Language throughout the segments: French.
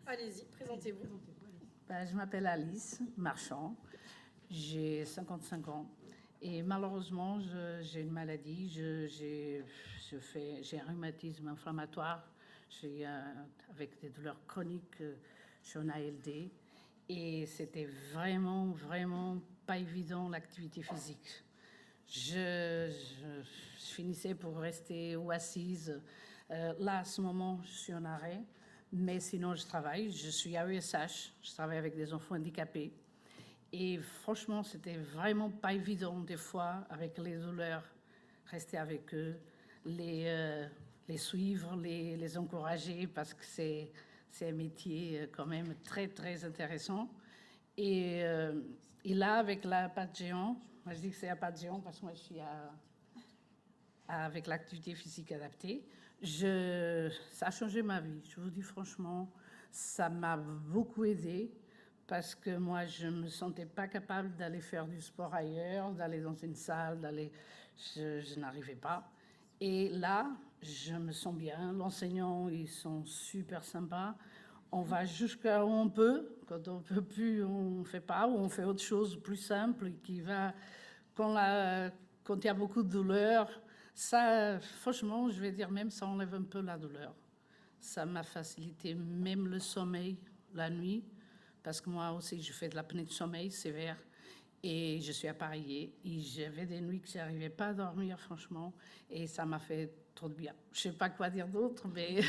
Allez-y, présentez-vous. Je m'appelle Alice Marchand, j'ai 55 ans et malheureusement j'ai une maladie, j'ai un rhumatisme inflammatoire, avec des douleurs chroniques, je suis en ALD et c'était vraiment pas évident l'activité physique. Je finissais pour rester ou assise. Là, à ce moment, je suis en arrêt, mais sinon, je travaille. Je suis AESH, je travaille avec des enfants handicapés. Et franchement, c'était vraiment pas évident, des fois, avec les douleurs, rester avec eux, les suivre, les encourager, parce que c'est un métier quand même très intéressant. Et là, avec la patte géant, moi je dis que c'est la patte géant parce que moi je suis avec l'activité physique adaptée, ça a changé ma vie. Je vous dis franchement, ça m'a beaucoup aidée parce que moi je me sentais pas capable d'aller faire du sport ailleurs, d'aller dans une salle, je n'arrivais pas. Et là, je me sens bien. L'enseignant, ils sont super sympas. On va jusqu'à où on peut. Quand on peut plus, on fait pas, ou on fait autre chose plus simple qui va quand il y a beaucoup de douleur. Ça, franchement, je vais dire même ça enlève un peu la douleur. Ça m'a facilité même le sommeil la nuit, parce que moi aussi je fais de l'apnée de sommeil sévère et je suis appareillée. Et j'avais des nuits que j'arrivais pas à dormir, franchement, et ça m'a fait trop de bien. Je sais pas quoi dire d'autre, mais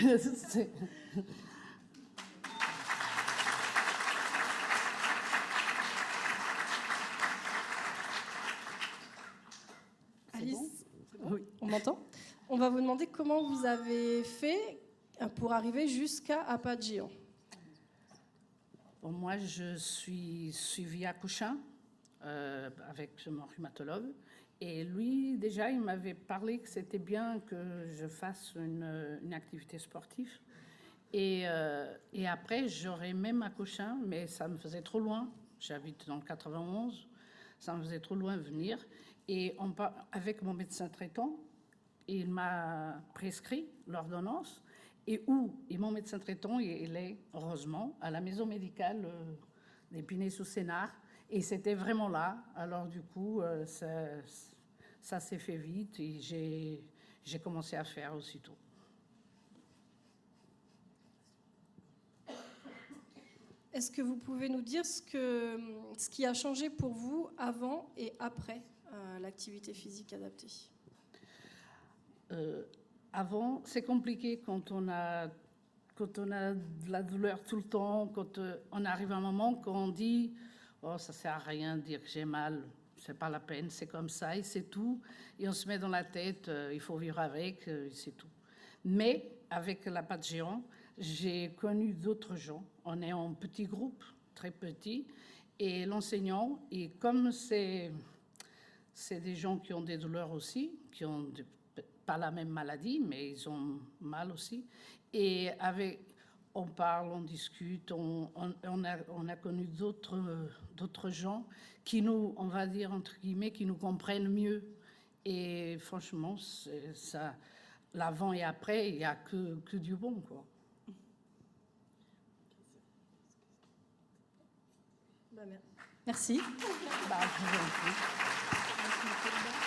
Alice, bon oui. On m'entend? On va vous demander comment vous avez fait pour arriver jusqu'à Patte géant. Bon, moi, je suis suivie à Cochin avec mon rhumatologue. Et lui, déjà, il m'avait parlé que c'était bien que je fasse une activité sportive. Et après, j'aurais même à Cochin, mais ça me faisait trop loin. J'habite dans le 91. Ça me faisait trop loin de venir. Et avec mon médecin traitant, il m'a prescrit l'ordonnance. Et mon médecin traitant, il est, heureusement, à la maison médicale d'Épinay-sous-Sénart. Et c'était vraiment là. Alors, du coup, ça s'est fait vite et j'ai commencé à faire aussitôt. Est-ce que vous pouvez nous dire ce qui a changé pour vous avant et après l'activité physique adaptée? Avant, c'est compliqué quand on a de la douleur tout le temps, quand on arrive à un moment quand on dit « Oh, ça sert à rien de dire que j'ai mal, c'est pas la peine, c'est comme ça et c'est tout. » Et on se met dans la tête « Il faut vivre avec, c'est tout. » Mais avec la patte géant, j'ai connu d'autres gens. On est en petit groupe, très petit, et l'enseignant, et comme c'est des gens qui ont des douleurs aussi, qui ont pas la même maladie, mais ils ont mal aussi. Et on parle, on discute, on a connu d'autres gens qui nous, on va dire entre guillemets, qui nous comprennent mieux. Et franchement, ça, l'avant et après, il n'y a que du bon, quoi. Merci. Je vous en prie.